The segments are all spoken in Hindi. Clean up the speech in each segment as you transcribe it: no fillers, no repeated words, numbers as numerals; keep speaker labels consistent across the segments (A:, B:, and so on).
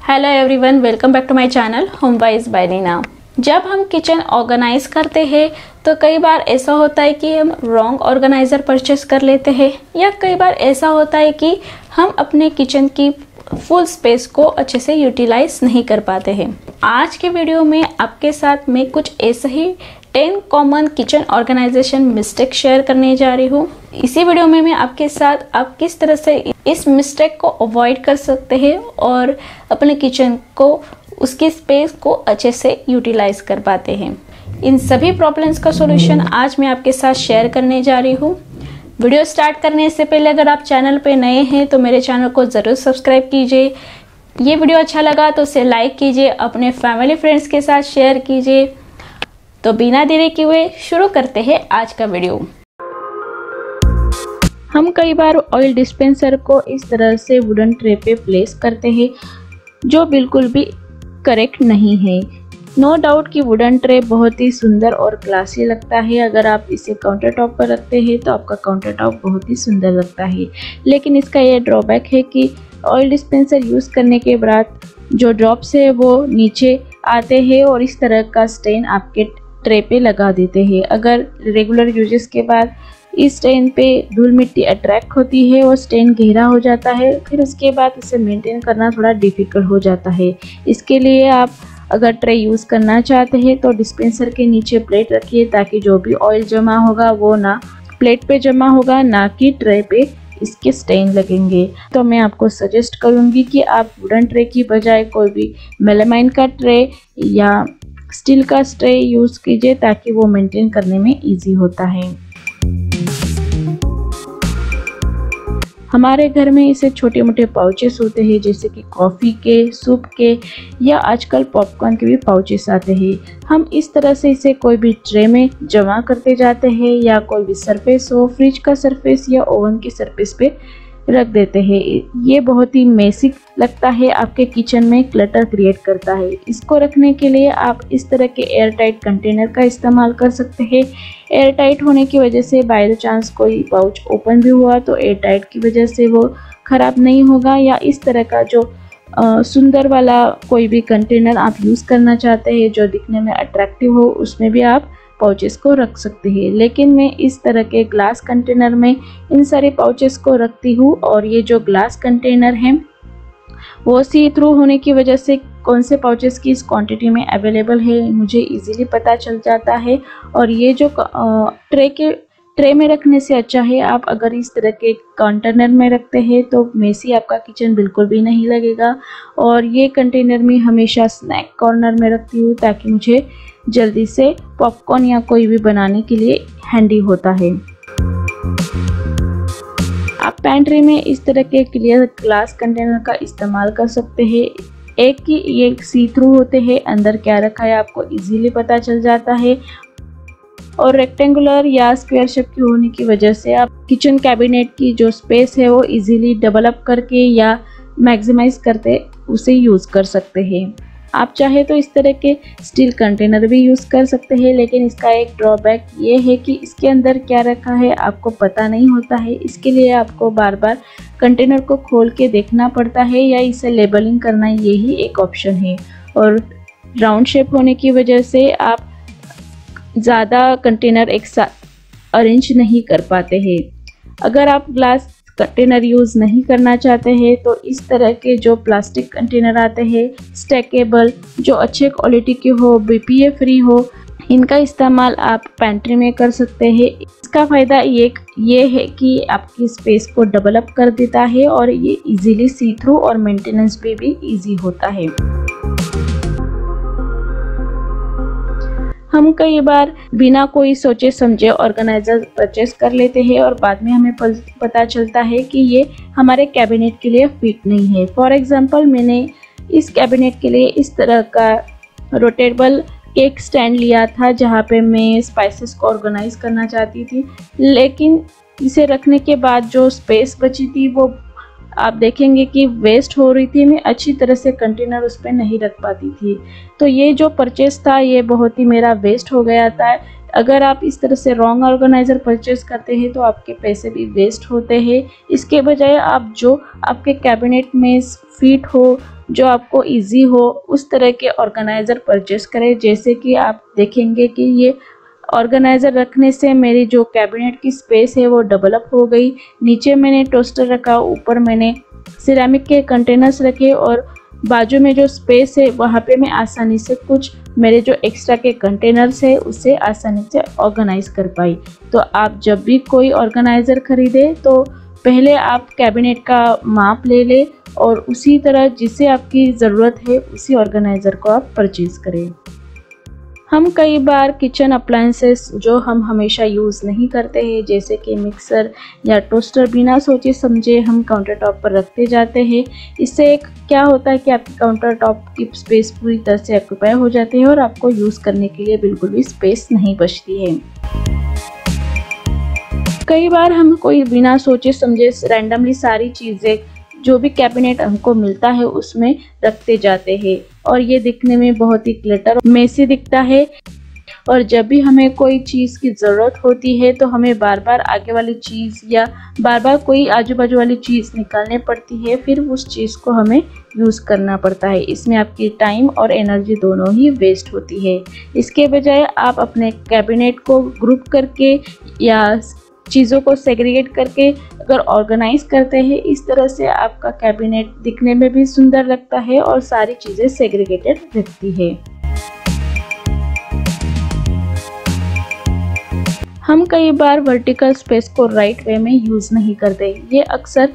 A: Hello everyone, welcome back to my channel home wise by Neena. जब हम किचन ऑर्गेनाइज करते हैं तो कई बार ऐसा होता है कि हम रॉन्ग ऑर्गेनाइज़र परचेस कर लेते हैं, या कई बार ऐसा होता है कि हम अपने किचन की फुल स्पेस को अच्छे से यूटिलाइज नहीं कर पाते हैं। आज के वीडियो में आपके साथ मैं कुछ ऐसे ही 10 common kitchen organisation mistake share करने जा रही हूँ। इसी वीडियो में मैं आपके साथ आप किस तरह से इस मिस्टेक को अवॉइड कर सकते हैं और अपने किचन को, उसकी स्पेस को अच्छे से यूटिलाइज कर पाते हैं। इन सभी प्रॉब्लम्स का सॉल्यूशन आज मैं आपके साथ शेयर करने जा रही हूँ। वीडियो स्टार्ट करने से पहले अगर आप चैनल पे नए हैं तो मेरे चैनल को ज़रूर सब्सक्राइब कीजिए। ये वीडियो अच्छा लगा तो उसे लाइक कीजिए, अपने फैमिली फ्रेंड्स के साथ शेयर कीजिए। तो बिना देरी किए हुए शुरू करते हैं आज का वीडियो। हम कई बार ऑयल डिस्पेंसर को इस तरह से वुडन ट्रे पे प्लेस करते हैं जो बिल्कुल भी करेक्ट नहीं है। नो डाउट कि वुडन ट्रे बहुत ही सुंदर और क्लासी लगता है। अगर आप इसे काउंटर टॉप पर रखते हैं तो आपका काउंटर टॉप बहुत ही सुंदर लगता है, लेकिन इसका ये ड्रॉबैक है कि ऑयल डिस्पेंसर यूज़ करने के बाद जो ड्रॉप्स है वो नीचे आते हैं और इस तरह का स्टेन आपके ट्रे पे लगा देते हैं। अगर रेगुलर यूजेस के बाद इस स्टेन पे धूल मिट्टी अट्रैक्ट होती है और स्टेन गहरा हो जाता है, फिर उसके बाद इसे मेंटेन करना थोड़ा डिफ़िकल्ट हो जाता है। इसके लिए आप अगर ट्रे यूज़ करना चाहते हैं तो डिस्पेंसर के नीचे प्लेट रखिए ताकि जो भी ऑयल जमा होगा वो ना प्लेट पे जमा होगा, ना कि ट्रे पे इसके स्टेन लगेंगे। तो मैं आपको सजेस्ट करूँगी कि आप वुडन ट्रे की बजाय कोई भी मेलामाइन का ट्रे या स्टील का ट्रे यूज़ कीजिए ताकि वो मेंटेन करने में इजी होता है। हमारे घर में इसे छोटे मोटे पाउचेस होते हैं, जैसे कि कॉफ़ी के, सूप के या आजकल पॉपकॉर्न के भी पाउचेस आते हैं। हम इस तरह से इसे कोई भी ट्रे में जमा करते जाते हैं या कोई भी सरफेस हो, फ्रिज का सरफेस या ओवन की सरफेस पे रख देते हैं। ये बहुत ही मेसी लगता है, आपके किचन में क्लटर क्रिएट करता है। इसको रखने के लिए आप इस तरह के एयर टाइट कंटेनर का इस्तेमाल कर सकते हैं। एयर टाइट होने की वजह से बाय चांस कोई पाउच ओपन भी हुआ तो एयर टाइट की वजह से वो ख़राब नहीं होगा। या इस तरह का जो सुंदर वाला कोई भी कंटेनर आप यूज़ करना चाहते हैं जो दिखने में अट्रैक्टिव हो, उसमें भी आप पाउचेस को रख सकते हैं। लेकिन मैं इस तरह के ग्लास कंटेनर में इन सारे पाउचेस को रखती हूँ, और ये जो ग्लास कंटेनर हैं वो सी थ्रू होने की वजह से कौन से पाउचेस की इस क्वांटिटी में अवेलेबल है मुझे इजीली पता चल जाता है। और ये जो ट्रे में रखने से अच्छा है आप अगर इस तरह के कंटेनर में रखते हैं तो मेसी आपका किचन बिल्कुल भी नहीं लगेगा। और ये कंटेनर में हमेशा स्नैक कॉर्नर में रखती हूँ ताकि मुझे जल्दी से पॉपकॉर्न या कोई भी बनाने के लिए हैंडी होता है। आप पैंट्री में इस तरह के क्लियर ग्लास कंटेनर का इस्तेमाल कर सकते हैं। एक की ये सी थ्रू होते हैं, अंदर क्या रखा है आपको इजीली पता चल जाता है। और रेक्टेंगुलर या स्क्वायर शेप की होने की वजह से आप किचन कैबिनेट की जो स्पेस है वो इजीली डेवलप करके या मैक्सिमाइज करते उसे यूज़ कर सकते हैं। आप चाहे तो इस तरह के स्टील कंटेनर भी यूज़ कर सकते हैं, लेकिन इसका एक ड्रॉबैक ये है कि इसके अंदर क्या रखा है आपको पता नहीं होता है। इसके लिए आपको बार बार कंटेनर को खोल के देखना पड़ता है या इसे लेबलिंग करना, यही एक ऑप्शन है। और राउंड शेप होने की वजह से आप ज़्यादा कंटेनर एक साथ अरेंज नहीं कर पाते हैं। अगर आप ग्लास कंटेनर यूज़ नहीं करना चाहते हैं तो इस तरह के जो प्लास्टिक कंटेनर आते हैं स्टैकेबल, जो अच्छे क्वालिटी के हो, BPA फ्री हो, इनका इस्तेमाल आप पैंट्री में कर सकते हैं। इसका फ़ायदा ये है कि आपकी स्पेस को डेवलप कर देता है और ये इजीली सी थ्रू और मेंटेनेंस भी इजी होता है। हम कई बार बिना कोई सोचे समझे ऑर्गेनाइजर परचेस कर लेते हैं और बाद में हमें पता चलता है कि ये हमारे कैबिनेट के लिए फिट नहीं है। फॉर एग्जांपल, मैंने इस कैबिनेट के लिए इस तरह का रोटेटेबल केक स्टैंड लिया था जहाँ पे मैं स्पाइसेस को ऑर्गेनाइज करना चाहती थी, लेकिन इसे रखने के बाद जो स्पेस बची थी वो आप देखेंगे कि वेस्ट हो रही थी। मैं अच्छी तरह से कंटेनर उस पर नहीं रख पाती थी, तो ये जो परचेस था ये बहुत ही मेरा वेस्ट हो गया था। अगर आप इस तरह से रॉन्ग ऑर्गेनाइज़र परचेस करते हैं तो आपके पैसे भी वेस्ट होते हैं। इसके बजाय आप जो आपके कैबिनेट में फिट हो जो आपको इजी हो उस तरह के ऑर्गेनाइज़र परचेस करें। जैसे कि आप देखेंगे कि ये ऑर्गेनाइज़र रखने से मेरी जो कैबिनेट की स्पेस है वो डेवलप हो गई। नीचे मैंने टोस्टर रखा, ऊपर मैंने सिरेमिक के कंटेनर्स रखे और बाजू में जो स्पेस है वहाँ पे मैं आसानी से कुछ मेरे जो एक्स्ट्रा के कंटेनर्स है उसे आसानी से ऑर्गेनाइज कर पाई। तो आप जब भी कोई ऑर्गेनाइज़र खरीदें तो पहले आप कैबिनेट का माप ले लें और उसी तरह जिसे आपकी ज़रूरत है उसी ऑर्गेनाइज़र को आप परचेज़ करें। हम कई बार किचन अप्लायंसेस जो हम हमेशा यूज़ नहीं करते हैं, जैसे कि मिक्सर या टोस्टर, बिना सोचे समझे हम काउंटर टॉप पर रखते जाते हैं। इससे क्या होता है कि आपकी काउंटर टॉप की स्पेस पूरी तरह से ऑक्यूपाई हो जाती है और आपको यूज़ करने के लिए बिल्कुल भी स्पेस नहीं बचती है। कई बार हम कोई बिना सोचे समझे रैंडमली सारी चीज़ें जो भी कैबिनेट हमको मिलता है उसमें रखते जाते हैं और ये दिखने में बहुत ही क्लटर मेसी दिखता है। और जब भी हमें कोई चीज़ की ज़रूरत होती है तो हमें बार बार आगे वाली चीज़ या बार बार कोई आजू बाजू वाली चीज़ निकालनी पड़ती है, फिर उस चीज़ को हमें यूज़ करना पड़ता है। इसमें आपकी टाइम और एनर्जी दोनों ही वेस्ट होती है। इसके बजाय आप अपने कैबिनेट को ग्रुप करके या चीज़ों को सेग्रीगेट करके अगर ऑर्गेनाइज करते हैं, इस तरह से आपका कैबिनेट दिखने में भी सुंदर लगता है और सारी चीज़ें सेग्रीगेटेड दिखती है। हम कई बार वर्टिकल स्पेस को राइट वे में यूज़ नहीं करते। ये अक्सर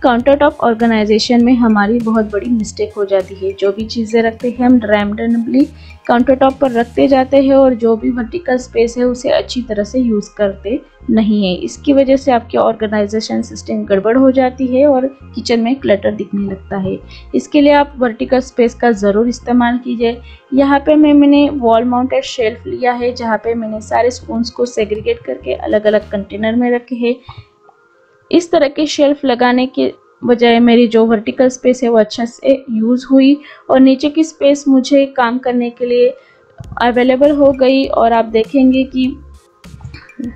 A: काउंटर टॉप ऑर्गेनाइजेशन में हमारी बहुत बड़ी मिस्टेक हो जाती है। जो भी चीज़ें रखते हैं हम रैंडमली काउंटर टॉप पर रखते जाते हैं और जो भी वर्टिकल स्पेस है उसे अच्छी तरह से यूज़ करते नहीं है। इसकी वजह से आपकी ऑर्गेनाइजेशन सिस्टम गड़बड़ हो जाती है और किचन में क्लटर दिखने लगता है। इसके लिए आप वर्टिकल स्पेस का ज़रूर इस्तेमाल कीजिए। यहाँ पे मैंने वॉल माउंटेड शेल्फ लिया है, जहाँ पे मैंने सारे स्पून्स को सेग्रीगेट करके अलग अलग कंटेनर में रखे हैं। इस तरह के शेल्फ लगाने के बजाय मेरी जो वर्टिकल स्पेस है वो अच्छा से यूज़ हुई और नीचे की स्पेस मुझे काम करने के लिए अवेलेबल हो गई और आप देखेंगे कि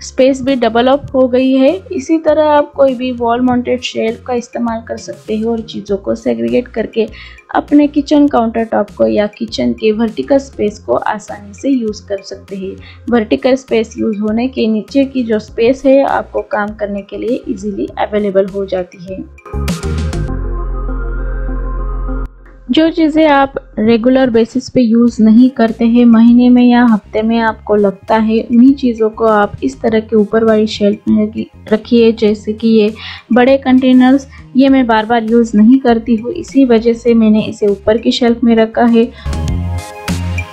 A: स्पेस भी डेवलप हो गई है। इसी तरह आप कोई भी वॉल माउंटेड शेल्फ का इस्तेमाल कर सकते हैं और चीज़ों को सेग्रीगेट करके अपने किचन काउंटर टॉप को या किचन के वर्टिकल स्पेस को आसानी से यूज़ कर सकते हैं। वर्टिकल स्पेस यूज़ होने के नीचे की जो स्पेस है आपको काम करने के लिए इजीली अवेलेबल हो जाती है। जो चीज़ें आप रेगुलर बेसिस पे यूज़ नहीं करते हैं, महीने में या हफ्ते में आपको लगता है, उन्हीं चीज़ों को आप इस तरह के ऊपर वाली शेल्फ में रखिए। जैसे कि ये बड़े कंटेनर्स, ये मैं बार बार यूज़ नहीं करती हूँ, इसी वजह से मैंने इसे ऊपर की शेल्फ में रखा है।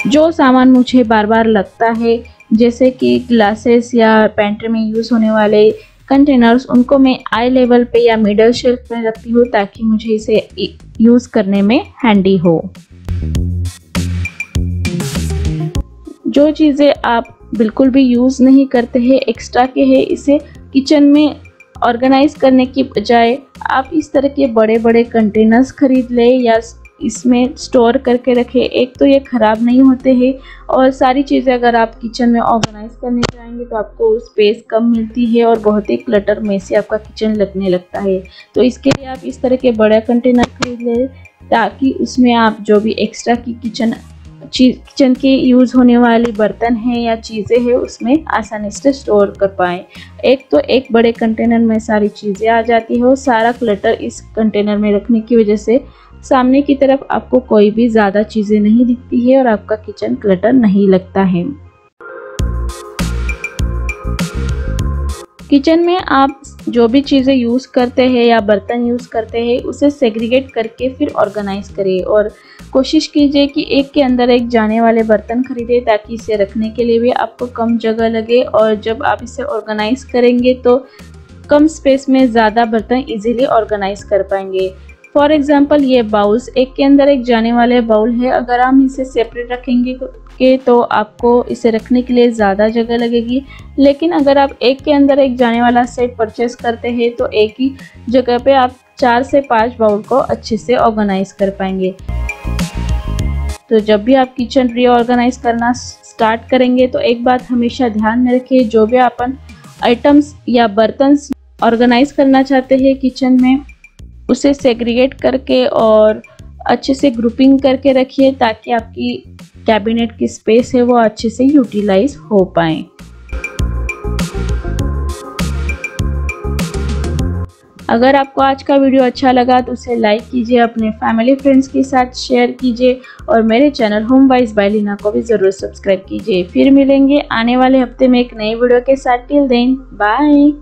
A: जो सामान मुझे बार बार लगता है, जैसे कि ग्लासेस या पेंट्री में यूज़ होने वाले कंटेनर्स, उनको मैं आई लेवल पे या मिडल शेल्फ में रखती हूँ ताकि मुझे इसे यूज़ करने में हैंडी हो। जो चीज़ें आप बिल्कुल भी यूज़ नहीं करते हैं, एक्स्ट्रा के हैं, इसे किचन में ऑर्गेनाइज करने की बजाय आप इस तरह के बड़े बड़े कंटेनर्स खरीद लें या इसमें स्टोर करके रखें। एक तो ये ख़राब नहीं होते हैं और सारी चीज़ें अगर आप किचन में ऑर्गेनाइज करने जाएंगे तो आपको स्पेस कम मिलती है और बहुत ही क्लटर मेसी आपका किचन लगने लगता है। तो इसके लिए आप इस तरह के बड़े कंटेनर खरीद लें ताकि उसमें आप जो भी एक्स्ट्रा की किचन के यूज़ होने वाली बर्तन हैं या चीज़ें हैं उसमें आसानी से स्टोर कर पाएँ। एक बड़े कंटेनर में सारी चीज़ें आ जाती है और सारा क्लटर इस कंटेनर में रखने की वजह से सामने की तरफ आपको कोई भी ज़्यादा चीज़ें नहीं दिखती है और आपका किचन क्लटर नहीं लगता है। किचन में आप जो भी चीज़ें यूज़ करते हैं या बर्तन यूज़ करते हैं उसे सेग्रीगेट करके फिर ऑर्गेनाइज करिए और कोशिश कीजिए कि एक के अंदर एक जाने वाले बर्तन खरीदें ताकि इसे रखने के लिए भी आपको कम जगह लगे और जब आप इसे ऑर्गेनाइज करेंगे तो कम स्पेस में ज़्यादा बर्तन इजीली ऑर्गेनाइज कर पाएंगे। फॉर एग्जाम्पल ये बाउल्स, एक के अंदर एक जाने वाले बाउल है, अगर हम इसे सेपरेट रखेंगे तो आपको इसे रखने के लिए ज़्यादा जगह लगेगी। लेकिन अगर आप एक के अंदर एक जाने वाला सेट परचेस करते हैं तो एक ही जगह पे आप 4 से 5 बाउल को अच्छे से ऑर्गेनाइज कर पाएंगे। तो जब भी आप किचन रीऑर्गेनाइज करना स्टार्ट करेंगे तो एक बात हमेशा ध्यान में रखिए, जो भी अपन आइटम्स या बर्तन ऑर्गेनाइज करना चाहते हैं किचन में, उसे सेग्रीगेट करके और अच्छे से ग्रुपिंग करके रखिए ताकि आपकी कैबिनेट की स्पेस है वो अच्छे से यूटिलाइज हो पाए। अगर आपको आज का वीडियो अच्छा लगा तो उसे लाइक कीजिए, अपने फैमिली फ्रेंड्स के साथ शेयर कीजिए और मेरे channel home wise by Leena को भी ज़रूर सब्सक्राइब कीजिए। फिर मिलेंगे आने वाले हफ्ते में एक नई वीडियो के साथ। Till then bye.